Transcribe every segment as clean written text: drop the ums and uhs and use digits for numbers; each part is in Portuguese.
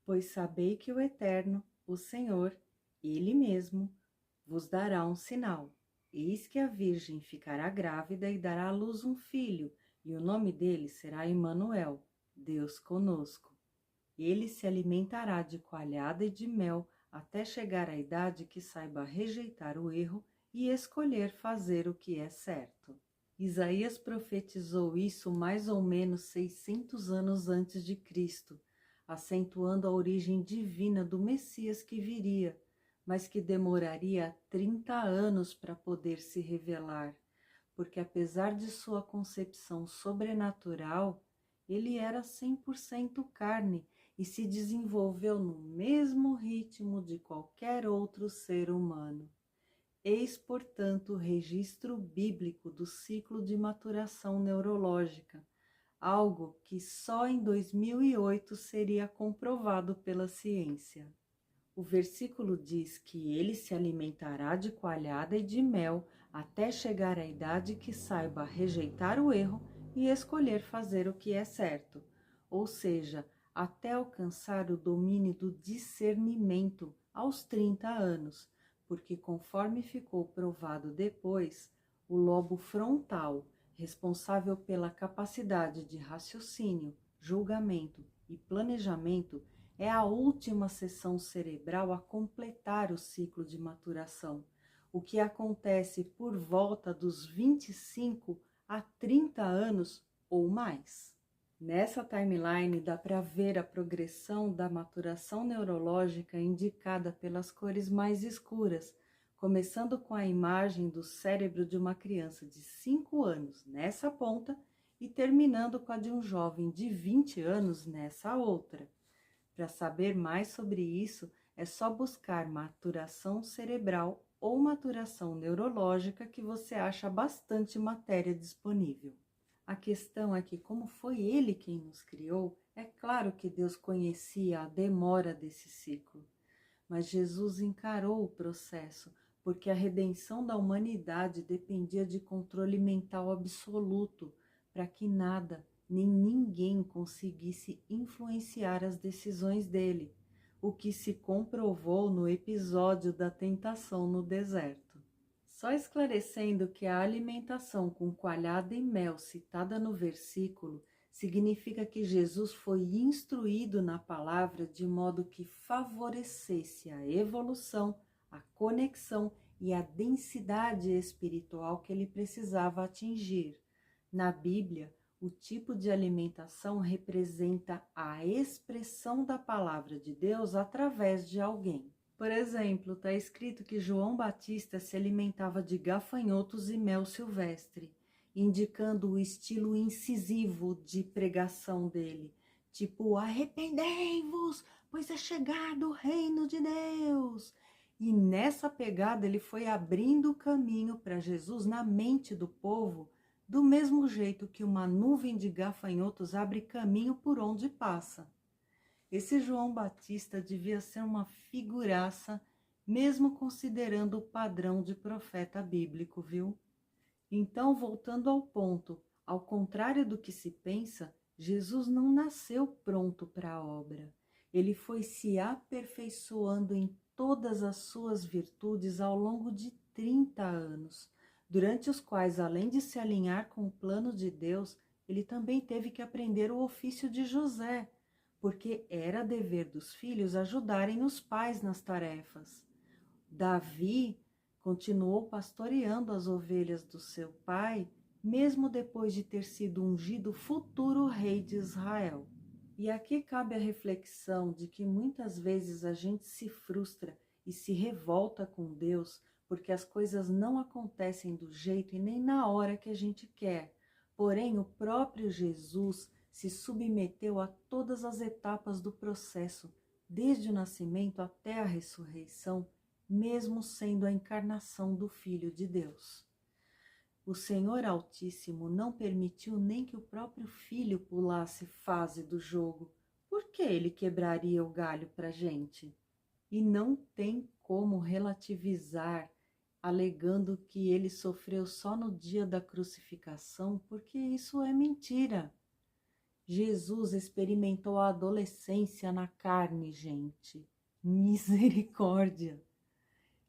Pois sabei que o Eterno, o Senhor, Ele mesmo, vos dará um sinal. Eis que a Virgem ficará grávida e dará à luz um filho, e o nome dele será Emanuel, Deus conosco. Ele se alimentará de coalhada e de mel até chegar à idade que saiba rejeitar o erro e escolher fazer o que é certo. Isaías profetizou isso mais ou menos 600 anos antes de Cristo, acentuando a origem divina do Messias que viria, mas que demoraria 30 anos para poder se revelar, porque apesar de sua concepção sobrenatural, ele era 100% carne e se desenvolveu no mesmo ritmo de qualquer outro ser humano. Eis, portanto, o registro bíblico do ciclo de maturação neurológica, algo que só em 2008 seria comprovado pela ciência. O versículo diz que ele se alimentará de coalhada e de mel até chegar à idade que saiba rejeitar o erro e escolher fazer o que é certo, ou seja, até alcançar o domínio do discernimento aos 30 anos, porque conforme ficou provado depois, o lobo frontal, responsável pela capacidade de raciocínio, julgamento e planejamento, é a última seção cerebral a completar o ciclo de maturação, o que acontece por volta dos 25 a 30 anos ou mais. Nessa timeline dá para ver a progressão da maturação neurológica indicada pelas cores mais escuras, começando com a imagem do cérebro de uma criança de 5 anos nessa ponta e terminando com a de um jovem de 20 anos nessa outra. Para saber mais sobre isso, é só buscar maturação cerebral ou maturação neurológica que você acha bastante matéria disponível. A questão é que, como foi Ele quem nos criou, é claro que Deus conhecia a demora desse ciclo. Mas Jesus encarou o processo, porque a redenção da humanidade dependia de controle mental absoluto, para que nada nem ninguém conseguisse influenciar as decisões dele, o que se comprovou no episódio da tentação no deserto. Só esclarecendo que a alimentação com coalhada e mel citada no versículo significa que Jesus foi instruído na palavra de modo que favorecesse a evolução, a conexão e a densidade espiritual que ele precisava atingir. Na Bíblia, o tipo de alimentação representa a expressão da palavra de Deus através de alguém. Por exemplo, está escrito que João Batista se alimentava de gafanhotos e mel silvestre, indicando o estilo incisivo de pregação dele, tipo, arrependei-vos, pois é chegado o reino de Deus. E nessa pegada ele foi abrindo o caminho para Jesus na mente do povo, do mesmo jeito que uma nuvem de gafanhotos abre caminho por onde passa. Esse João Batista devia ser uma figuraça, mesmo considerando o padrão de profeta bíblico, viu? Então, voltando ao ponto, ao contrário do que se pensa, Jesus não nasceu pronto para a obra. Ele foi se aperfeiçoando em todas as suas virtudes ao longo de 30 anos, durante os quais, além de se alinhar com o plano de Deus, ele também teve que aprender o ofício de José, porque era dever dos filhos ajudarem os pais nas tarefas. Davi continuou pastoreando as ovelhas do seu pai, mesmo depois de ter sido ungido futuro rei de Israel. E aqui cabe a reflexão de que muitas vezes a gente se frustra e se revolta com Deus porque as coisas não acontecem do jeito e nem na hora que a gente quer. Porém, o próprio Jesus se submeteu a todas as etapas do processo, desde o nascimento até a ressurreição, mesmo sendo a encarnação do Filho de Deus. O Senhor Altíssimo não permitiu nem que o próprio Filho pulasse fase do jogo. Por que ele quebraria o galho para a gente? E não tem como relativizar, alegando que ele sofreu só no dia da crucificação, porque isso é mentira. Jesus experimentou a adolescência na carne, gente. Misericórdia!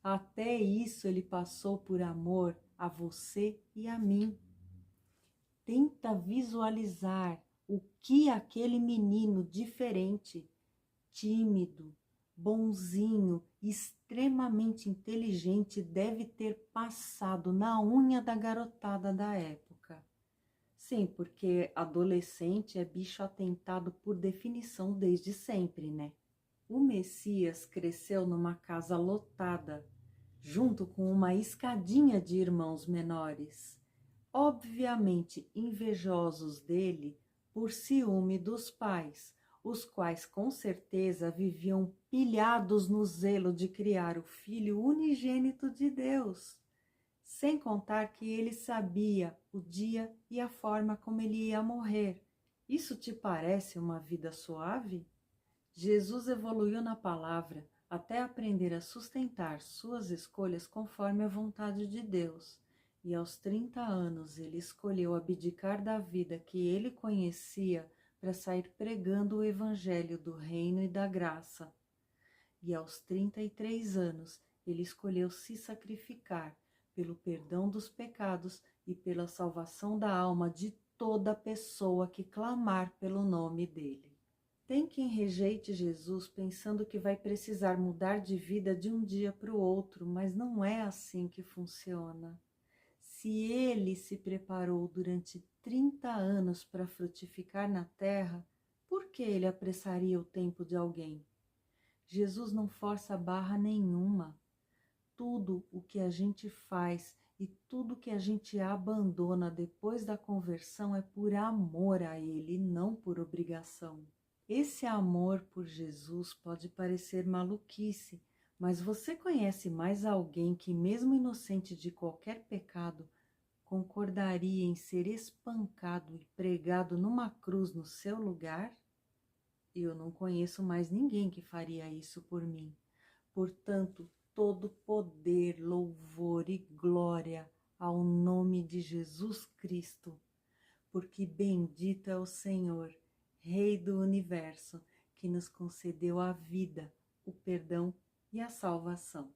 Até isso ele passou por amor a você e a mim. Tenta visualizar o que aquele menino diferente, tímido, bonzinho, extremamente inteligente deve ter passado na unha da garotada da época. Sim, porque adolescente é bicho atentado por definição desde sempre, né? O Messias cresceu numa casa lotada, junto com uma escadinha de irmãos menores, obviamente invejosos dele por ciúme dos pais, os quais com certeza viviam pilhados no zelo de criar o filho unigênito de Deus, sem contar que ele sabia o dia e a forma como ele ia morrer. Isso te parece uma vida suave? Jesus evoluiu na palavra até aprender a sustentar suas escolhas conforme a vontade de Deus. E aos 30 anos ele escolheu abdicar da vida que ele conhecia para sair pregando o evangelho do reino e da graça. E aos 33 anos ele escolheu se sacrificar pelo perdão dos pecados e pela salvação da alma de toda pessoa que clamar pelo nome dele. Tem quem rejeite Jesus pensando que vai precisar mudar de vida de um dia para o outro, mas não é assim que funciona. Se ele se preparou durante 30 anos para frutificar na terra, por que ele apressaria o tempo de alguém? Jesus não força barra nenhuma. Tudo o que a gente faz e tudo que a gente abandona depois da conversão é por amor a ele, não por obrigação. Esse amor por Jesus pode parecer maluquice, mas você conhece mais alguém que, mesmo inocente de qualquer pecado, concordaria em ser espancado e pregado numa cruz no seu lugar? Eu não conheço mais ninguém que faria isso por mim. Portanto, todo poder, louvor e glória ao nome de Jesus Cristo, porque bendito é o Senhor, Rei do Universo, que nos concedeu a vida, o perdão e a salvação.